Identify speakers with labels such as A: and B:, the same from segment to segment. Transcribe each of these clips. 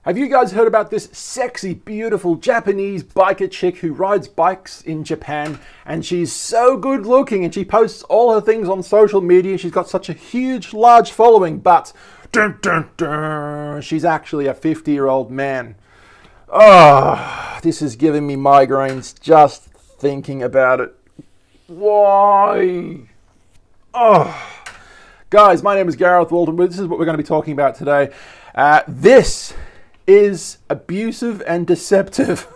A: Have you guys heard about this sexy, beautiful Japanese biker chick who rides bikes in Japan? And she's so good looking and she posts all her things on social media. She's got such a huge, large following, but dun, dun, dun, she's actually a 50-year-old man. Oh, this is giving me migraines just thinking about it. Why? Oh. Guys, my name is Gareth, Walton. This is what we're going to be talking about today. This is abusive and deceptive.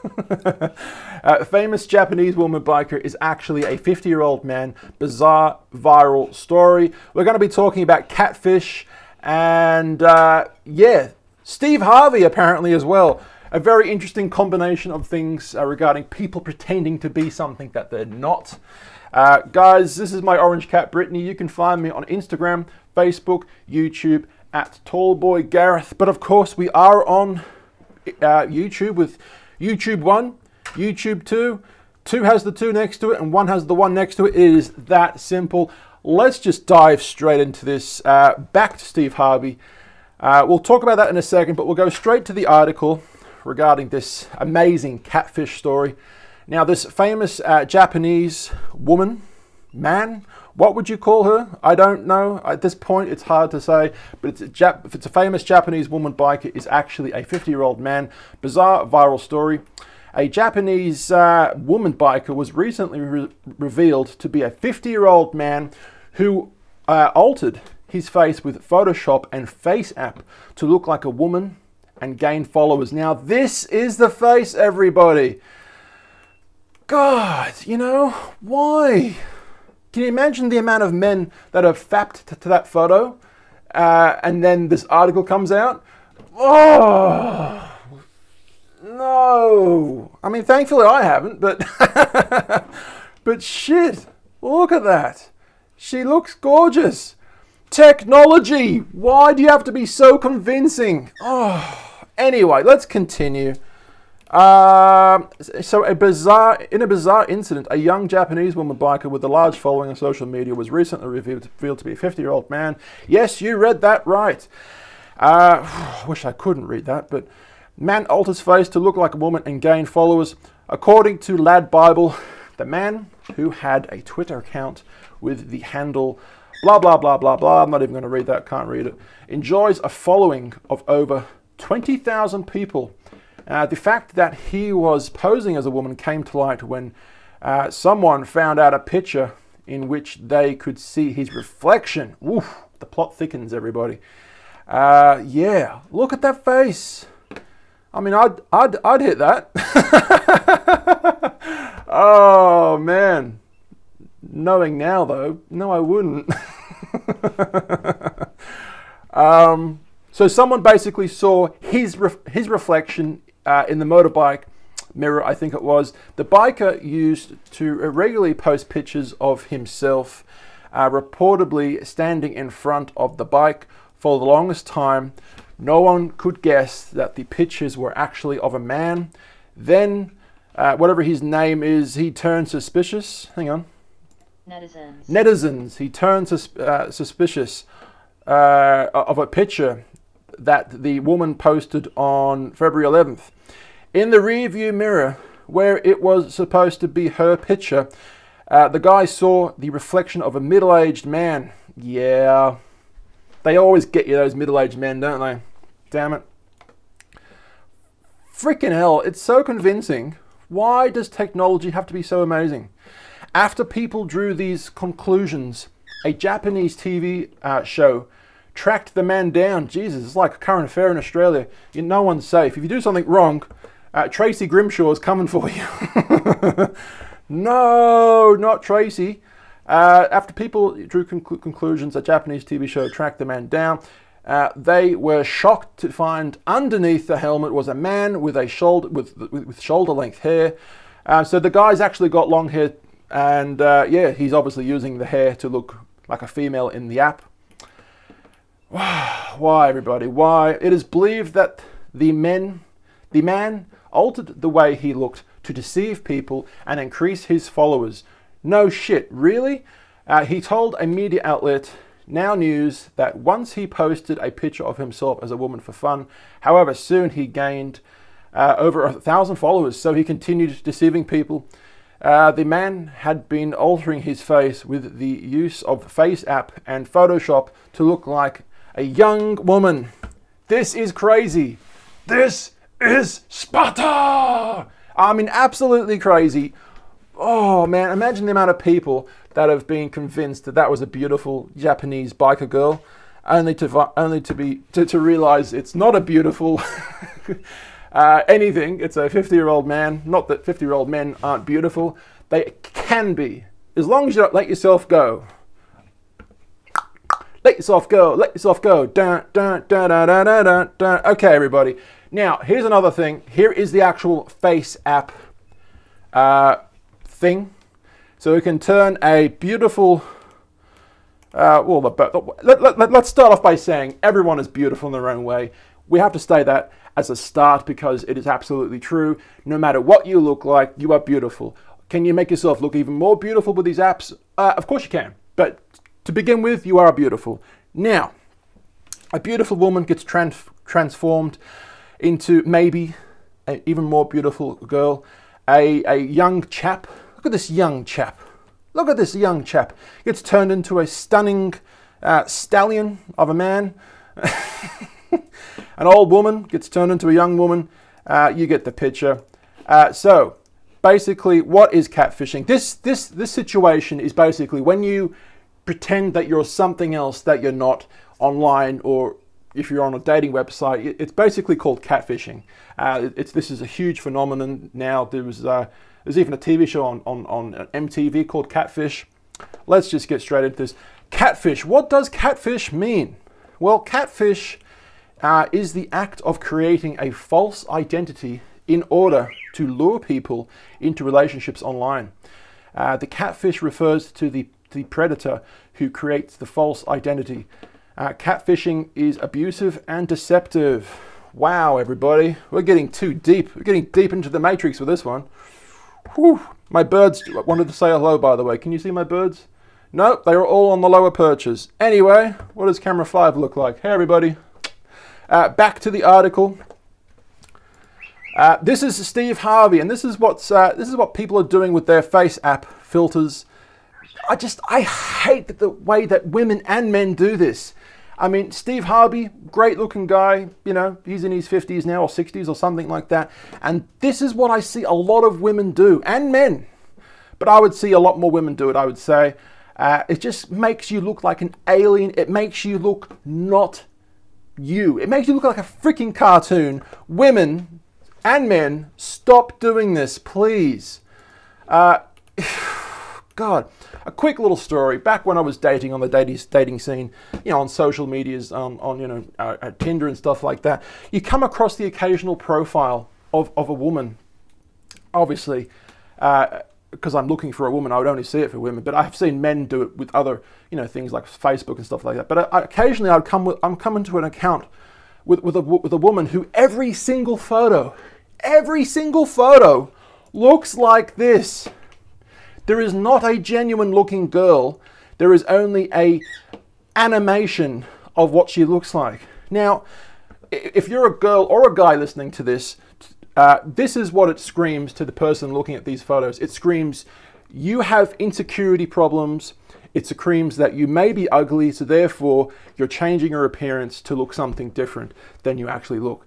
A: A famous Japanese woman biker is actually a 50-year-old man. Bizarre viral story. We're going to be talking about Catfish and, Steve Harvey apparently as well. A very interesting combination of things regarding people pretending to be something that they're not. Guys, this is my orange cat, Brittany. You can find me on Instagram, Facebook, YouTube, at Tallboy Gareth. But of course, we are on YouTube with YouTube 1, YouTube 2. 2 has the 2 next to it, and 1 has the 1 next to it. It is that simple. Let's just dive straight into this. Back to Steve Harvey. We'll talk about that in a second, but we'll go straight to the article regarding this amazing catfish story. Now, this famous Japanese woman, man, what would you call her? I don't know. At this point, it's hard to say. But if it's a famous Japanese woman biker, is actually a 50-year-old man. Bizarre viral story. A Japanese woman biker was recently revealed to be a 50-year-old man who altered his face with Photoshop and Face app to look like a woman and gain followers. Now, this is the face, everybody. God, why? Can you imagine the amount of men that have fapped to that photo and then this article comes out? Oh, no. I mean, thankfully I haven't, but but shit, look at that. She looks gorgeous. Technology, why do you have to be so convincing? Oh, anyway, let's continue. So in a bizarre incident, a young Japanese woman biker with a large following on social media was recently revealed to be a 50-year-old man. Yes, you read that right. Wish I couldn't read that, but man alters face to look like a woman and gain followers. According to Lad Bible, the man who had a Twitter account with the handle blah, blah, blah, blah, blah, I'm not even going to read that, can't read it, enjoys a following of over 20,000 people. The fact that he was posing as a woman came to light when someone found out a picture in which they could see his reflection. Oof, the plot thickens, everybody. Yeah, look at that face. I mean, I'd hit that. Oh man, knowing now though, no, I wouldn't. So someone basically saw his reflection in the motorbike mirror, I think it was. The biker used to regularly post pictures of himself, reportedly standing in front of the bike for the longest time. No one could guess that the pictures were actually of a man. Then, whatever his name is, he turned suspicious. Hang on. Netizens. He turned suspicious of a picture that the woman posted on February 11th. In the rearview mirror, where it was supposed to be her picture, the guy saw the reflection of a middle-aged man. Yeah, they always get you, those middle-aged men, don't they? Damn it. Freaking hell, it's so convincing. Why does technology have to be so amazing? After people drew these conclusions, a Japanese TV show tracked the man down. Jesus, it's like a current affair in Australia. No one's safe. If you do something wrong, Tracy Grimshaw is coming for you. No, not Tracy. After people drew conclusions, a Japanese TV show tracked the man down. They were shocked to find underneath the helmet was a man with a shoulder-length hair. So the guy's actually got long hair, and he's obviously using the hair to look like a female in the app. Why, everybody? Why? It is believed that the man altered the way he looked to deceive people and increase his followers. No shit, really? He told a media outlet now news that once he posted a picture of himself as a woman for fun. However, soon he gained over 1,000 followers, so he continued deceiving people. The man had been altering his face with the use of Face app and Photoshop to look like a young woman. This is crazy. This is Sparta! I mean, absolutely crazy. Oh man, imagine the amount of people that have been convinced that that was a beautiful Japanese biker girl, only to realize it's not a beautiful anything. It's a 50-year-old man. Not that 50-year-old men aren't beautiful. They can be, as long as you don't let yourself go. Let yourself go. Let yourself go. Dun, dun, dun, dun, dun, dun, dun, dun. Okay, everybody. Now, here's another thing. Here is the actual Face app thing. So we can turn a beautiful... let's start off by saying everyone is beautiful in their own way. We have to say that as a start because it is absolutely true. No matter what you look like, you are beautiful. Can you make yourself look even more beautiful with these apps? Of course you can. But to begin with, you are beautiful. Now, a beautiful woman gets transformed into maybe an even more beautiful girl. A young chap. Look at this young chap. Look at this young chap. Gets turned into a stunning stallion of a man. An old woman gets turned into a young woman. You get the picture. So, basically, what is catfishing? This situation is basically when you pretend that you're something else that you're not online, or if you're on a dating website. It's basically called catfishing. This is a huge phenomenon now. There's even a TV show on MTV called Catfish. Let's just get straight into this. Catfish. What does catfish mean? Well, catfish is the act of creating a false identity in order to lure people into relationships online. The catfish refers to the predator who creates the false identity. Catfishing is abusive and deceptive. Wow, everybody. We're getting too deep. We're getting deep into the matrix with this one. Whew. My birds wanted to say hello, by the way. Can you see my birds? No, they are all on the lower perches. Anyway, what does camera 5 look like? Hey, everybody. Back to the article. This is Steve Harvey, and this is what people are doing with their Face app filters. I hate the way that women and men do this. I mean, Steve Harvey, great looking guy, you know, he's in his 50s now or 60s or something like that. And this is what I see a lot of women do, and men. But I would see a lot more women do it, I would say. It just makes you look like an alien. It makes you look not you. It makes you look like a freaking cartoon. Women and men, stop doing this, please. God, a quick little story. Back when I was dating on the dating scene, you know, on social medias, on Tinder and stuff like that, you come across the occasional profile of a woman. Obviously, because I'm looking for a woman, I would only see it for women. But I've seen men do it with other, you know, things like Facebook and stuff like that. But occasionally, I'm coming to an account with a woman who every single photo looks like this. There is not a genuine looking girl. There is only a animation of what she looks like. Now, if you're a girl or a guy listening to this, this is what it screams to the person looking at these photos. It screams, you have insecurity problems. It screams that you may be ugly, so therefore you're changing your appearance to look something different than you actually look.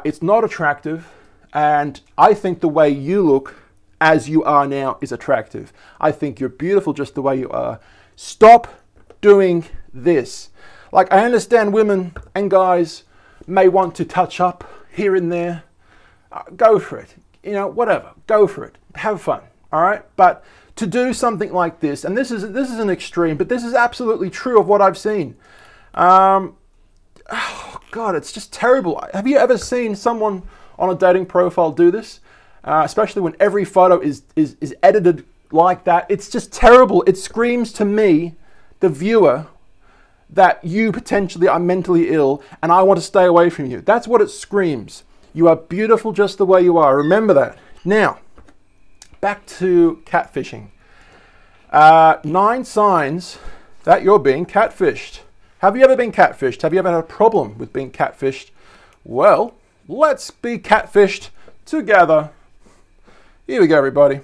A: It's not attractive, and I think the way you look as you are now is attractive. I think you're beautiful just the way you are. Stop doing this. Like, I understand women and guys may want to touch up here and there. Go for it. You know, whatever. Go for it. Have fun. All right? But to do something like this, and this is an extreme, but this is absolutely true of what I've seen. Oh God, it's just terrible. Have you ever seen someone on a dating profile do this? Especially when every photo is edited like that. It's just terrible. It screams to me, the viewer, that you potentially are mentally ill and I want to stay away from you. That's what it screams. You are beautiful just the way you are. Remember that. Now, back to catfishing. 9 signs that you're being catfished. Have you ever been catfished? Have you ever had a problem with being catfished? Well, let's be catfished together. Here we go, everybody.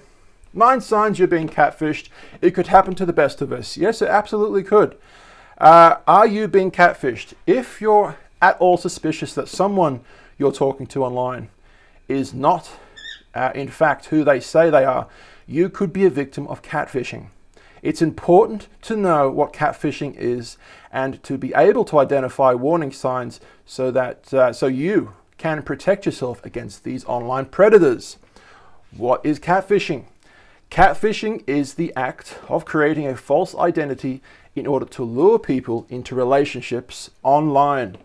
A: 9 signs you're being catfished. It could happen to the best of us. Yes, it absolutely could. Are you being catfished? If you're at all suspicious that someone you're talking to online is not, in fact, who they say they are, you could be a victim of catfishing. It's important to know what catfishing is and to be able to identify warning signs so that so you can protect yourself against these online predators. What is catfishing? Catfishing is the act of creating a false identity in order to lure people into relationships online.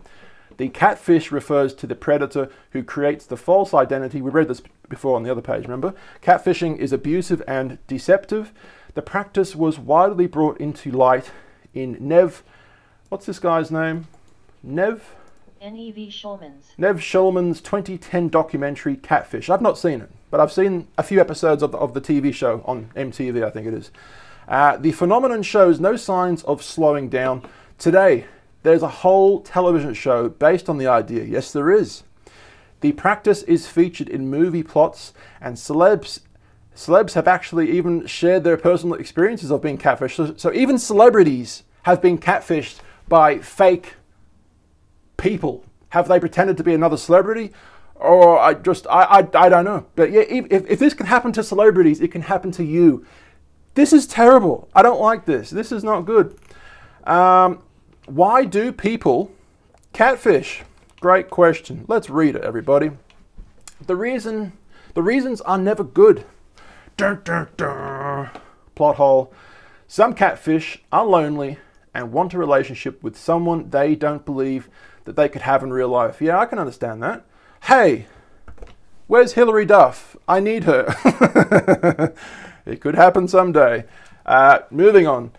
A: The catfish refers to the predator who creates the false identity. We read this before on the other page, remember? Catfishing is abusive and deceptive. The practice was widely brought into light in what's this guy's name? Nev Schulman's 2010 documentary Catfish. I've not seen it, but I've seen a few episodes of the TV show on MTV, I think it is. The phenomenon shows no signs of slowing down. Today, there's a whole television show based on the idea. Yes, there is. The practice is featured in movie plots, and celebs have actually even shared their personal experiences of being catfished. So even celebrities have been catfished by fake people. Have they pretended to be another celebrity? Or I don't know. But yeah, if this can happen to celebrities, it can happen to you. This is terrible. I don't like this. This is not good. Why do people catfish? Great question. Let's read it, everybody. The reasons are never good. Dun, dun, dun. Plot hole. Some catfish are lonely and want a relationship with someone they don't believe that they could have in real life. Yeah, I can understand that. Hey, where's Hilary Duff? I need her. It could happen someday. Moving on.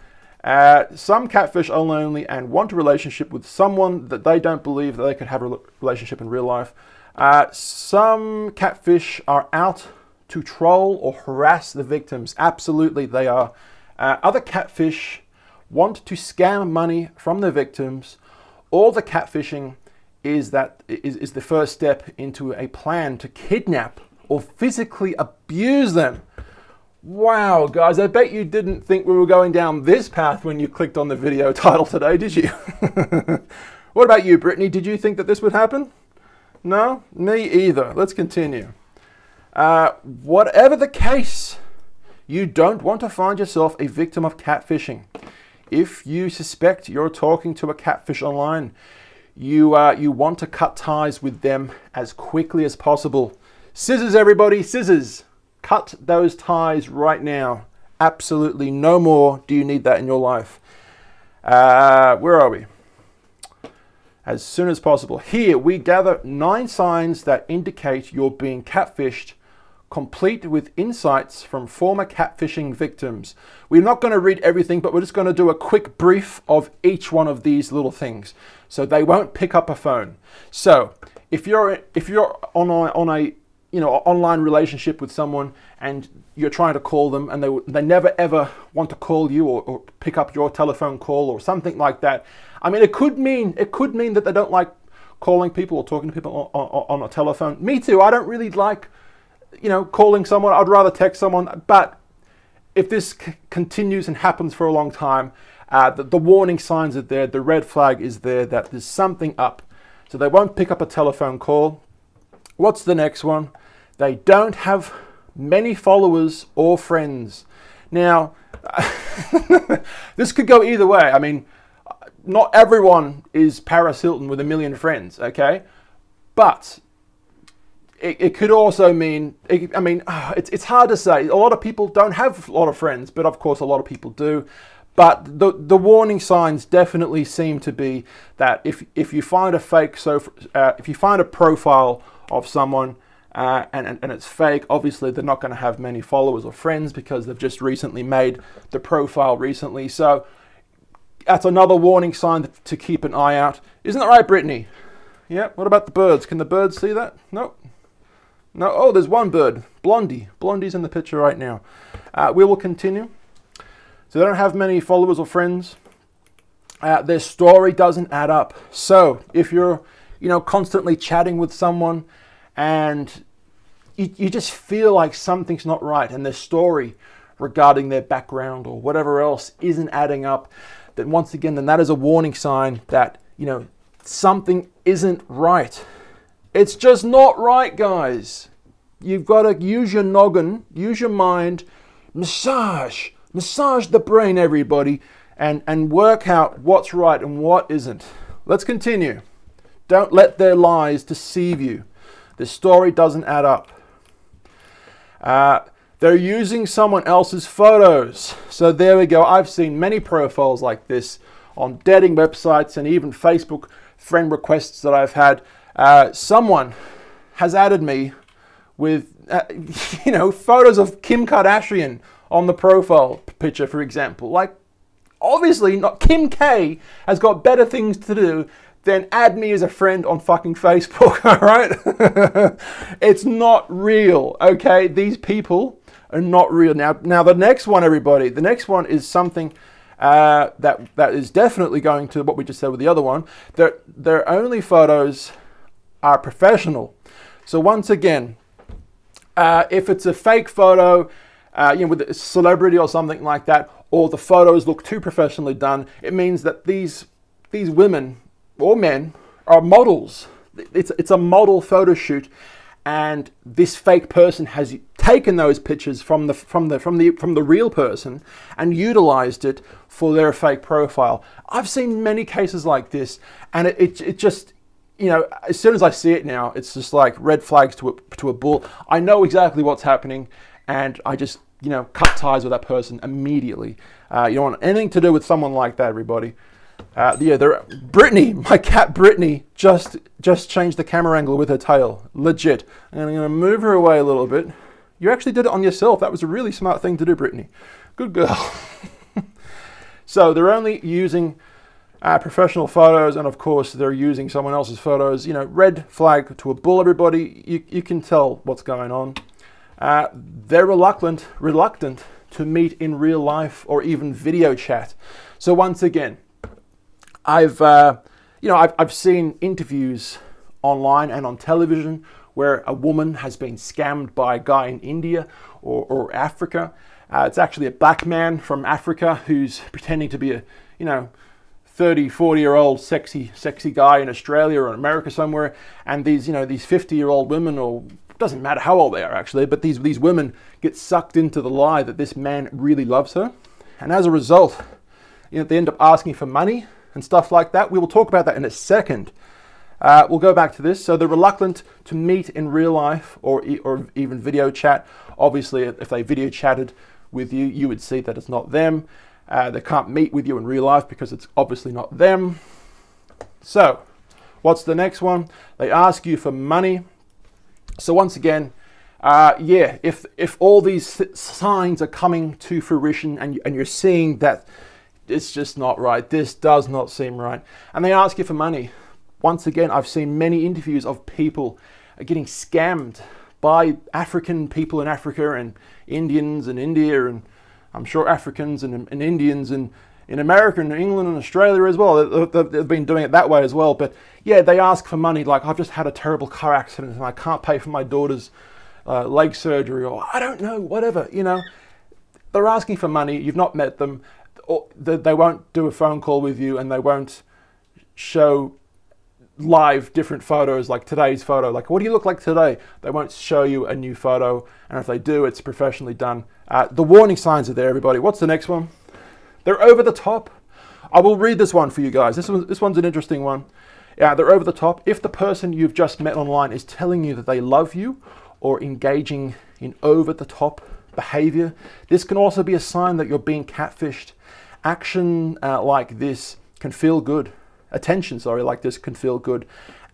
A: Some catfish are lonely and want a relationship with someone that they don't believe that they could have a relationship in real life. Some catfish are out to troll or harass the victims. Absolutely, they are. Other catfish want to scam money from the victims. All the catfishing is the first step into a plan to kidnap or physically abuse them. Wow, guys, I bet you didn't think we were going down this path when you clicked on the video title today, did you? What about you, Brittany? Did you think that this would happen? No? Me either. Let's continue. Whatever the case, you don't want to find yourself a victim of catfishing. If you suspect you're talking to a catfish online, you want to cut ties with them as quickly as possible. Scissors, everybody, scissors. Cut those ties right now. Absolutely no more do you need that in your life. Where are we? As soon as possible. Here we gather 9 signs that indicate you're being catfished, complete with insights from former catfishing victims. We're not going to read everything, but we're just going to do a quick brief of each one of these little things, so they won't pick up a phone. So if you're on a online relationship with someone and you're trying to call them and they never ever want to call you or pick up your telephone call or something like that. I mean, it could mean that they don't like calling people or talking to people on a telephone. Me too. I don't really like, calling someone. I'd rather text someone. But if this continues and happens for a long time, the warning signs are there. The red flag is there that there's something up. So they won't pick up a telephone call. What's the next one? They don't have many followers or friends. Now, this could go either way. I mean, not everyone is Paris Hilton with 1 million friends, okay? But it could also mean, it's hard to say. A lot of people don't have a lot of friends, but of course a lot of people do. But the warning signs definitely seem to be that if you find if you find a profile of someone and it's fake, obviously they're not going to have many followers or friends because they've just recently made the profile recently. So that's another warning sign to keep an eye out. Isn't that right, Brittany? Yeah. What about the birds? Can the birds see that? Nope. No. Oh, there's one bird. Blondie. Blondie's in the picture right now. We will continue. So they don't have many followers or friends. Their story doesn't add up. So if you're, constantly chatting with someone and you just feel like something's not right and their story regarding their background or whatever else isn't adding up, then once again, then that is a warning sign that, something isn't right. It's just not right, guys. You've got to use your noggin, use your mind, massage the brain, everybody, and work out what's right and what isn't. Let's continue. Don't let their lies deceive you. The story doesn't add up. They're using someone else's photos. So there we go. I've seen many profiles like this on dating websites and even Facebook friend requests that I've had. Someone has added me with, photos of Kim Kardashian on the profile picture, for example. Like, obviously, not Kim K has got better things to do than add me as a friend on fucking Facebook, all right? It's not real, okay? These people are not real. Now the next one, everybody, the next one is something that is definitely going to what we just said with the other one. Their only photos are professional. So once again, if it's a fake photo, with a celebrity or something like that, or the photos look too professionally done, it means that these women or men are models. It's a model photo shoot, and this fake person has taken those pictures from the real person and utilized it for their fake profile. I've seen many cases like this, and it just, as soon as I see it now, it's just like red flags to a bull. I know exactly what's happening, and I just cut ties with that person immediately. You don't want anything to do with someone like that, everybody. Brittany, my cat Brittany, just changed the camera angle with her tail. Legit. And I'm going to move her away a little bit. You actually did it on yourself. That was a really smart thing to do, Brittany. Good girl. So they're only using professional photos, and of course they're using someone else's photos. Red flag to a bull, everybody. You can tell what's going on. They're reluctant to meet in real life or even video chat. So once again, I've seen interviews online and on television where a woman has been scammed by a guy in India or Africa. It's actually a black man from Africa who's pretending to be a 30, 40-year-old sexy guy in Australia or America somewhere, and these 50-year-old women, or doesn't matter how old they are actually, but these women get sucked into the lie that this man really loves her, and as a result, they end up asking for money and stuff like that. We will talk about that in a second. We'll go back to this. So they're reluctant to meet in real life or even video chat. Obviously, if they video chatted with you, you would see that it's not them. They can't meet with you in real life because it's obviously not them. So, what's the next one? They ask you for money. So once again, if all these signs are coming to fruition and you're seeing that it's just not right, this does not seem right, and they ask you for money. Once again, I've seen many interviews of people getting scammed by African people in Africa and Indians in India, and I'm sure Africans and Indians in America and England and Australia as well. They've been doing it that way as well. But yeah, they ask for money like, I've just had a terrible car accident and I can't pay for my daughter's leg surgery, or I don't know, whatever, They're asking for money. You've not met them. Or they won't do a phone call with you, and they won't show live different photos like today's photo. Like, what do you look like today? They won't show you a new photo, and if they do, it's professionally done. The warning signs are there, everybody. What's the next one? They're over the top. I will read this one for you guys. This one's an interesting one. Yeah, they're over the top. If the person you've just met online is telling you that they love you or engaging in over the top behavior, this can also be a sign that you're being catfished. Action like this can feel good. Attention, like this can feel good.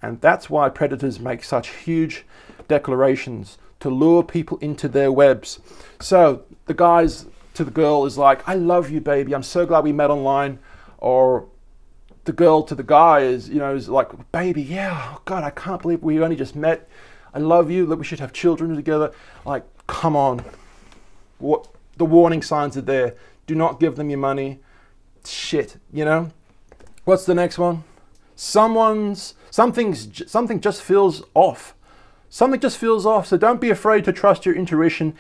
A: And that's why predators make such huge declarations to lure people into their webs. So the guys to the girl is like, I love you, baby. I'm so glad we met online. Or the girl to the guy is like, baby, yeah, oh God, I can't believe we only just met. I love you. Look, we should have children together. Like, come on. The warning signs are there. Do not give them your money. Shit, What's the next one? Something just feels off. Something just feels off. So don't be afraid to trust your intuition.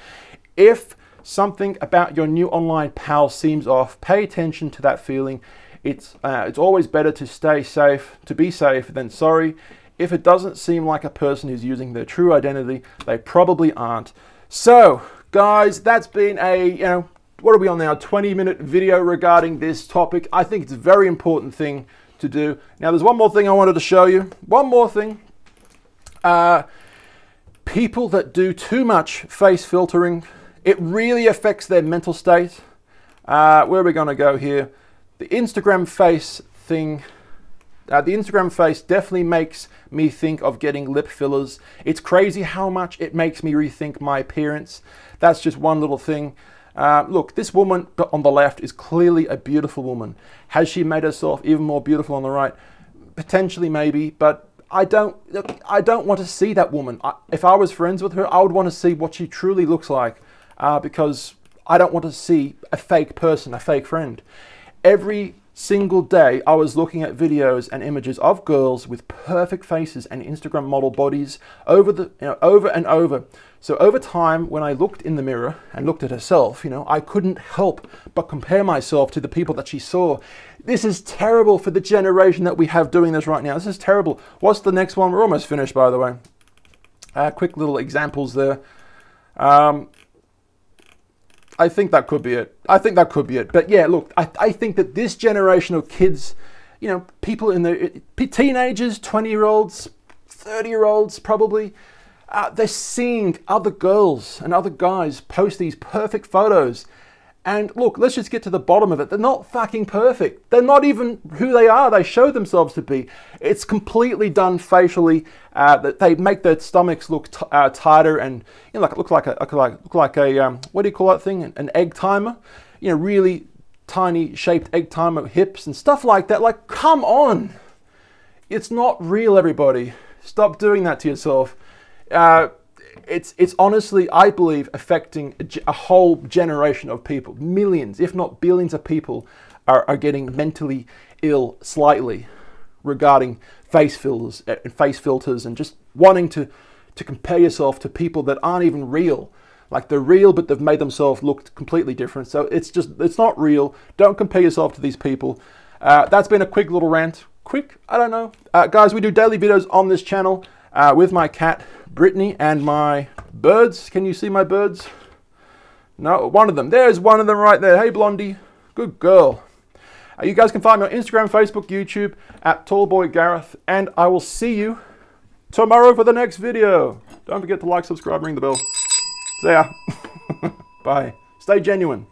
A: If something about your new online pal seems off, pay attention to that feeling. It's always better to be safe than sorry. If it doesn't seem like a person who's using their true identity, they probably aren't. So, guys, that's been a, what are we on now? 20-minute video regarding this topic. I think it's a very important thing to do. Now, there's one more thing I wanted to show you. One more thing. People that do too much face filtering, it really affects their mental state. Where are we going to go here? The Instagram face thing. The Instagram face definitely makes me think of getting lip fillers. It's crazy how much it makes me rethink my appearance. That's just one little thing. Look, this woman on the left is clearly a beautiful woman. Has she made herself even more beautiful on the right? Potentially, maybe, but I don't want to see that woman. If I was friends with her, I would want to see what she truly looks like, because I don't want to see a fake person, a fake friend. Every single day I was looking at videos and images of girls with perfect faces and Instagram model bodies over and over. So over time, when I looked in the mirror and looked at herself, I couldn't help but compare myself to the people that she saw. This is terrible for the generation that we have doing this right now. This is terrible. What's the next one? We're almost finished, by the way. Quick little examples there. I think that could be it. But yeah, look, I think that this generation of kids, people in their teenagers, 20-year-olds, 30-year-olds probably, they're seeing other girls and other guys post these perfect photos. And look, let's just get to the bottom of it. They're not fucking perfect. They're not even who they are. They show themselves to be. It's completely done facially. That they make their stomachs look tighter and look like a what do you call that thing? An egg timer. Really tiny shaped egg timer hips and stuff like that. Like, come on! It's not real, everybody. Stop doing that to yourself. It's honestly, I believe, affecting a whole generation of people. Millions, if not billions of people are getting mentally ill slightly regarding face filters and just wanting to compare yourself to people that aren't even real. Like, they're real, but they've made themselves look completely different. So it's not real. Don't compare yourself to these people. That's been a quick little rant. I don't know. Guys, we do daily videos on this channel with my cat, Brittany, and my birds. Can you see my birds? No, one of them. There's one of them right there. Hey, Blondie. Good girl. You guys can find me on Instagram, Facebook, YouTube at TallBoyGareth, and I will see you tomorrow for the next video. Don't forget to like, subscribe, ring the bell. See ya. Bye. Stay genuine.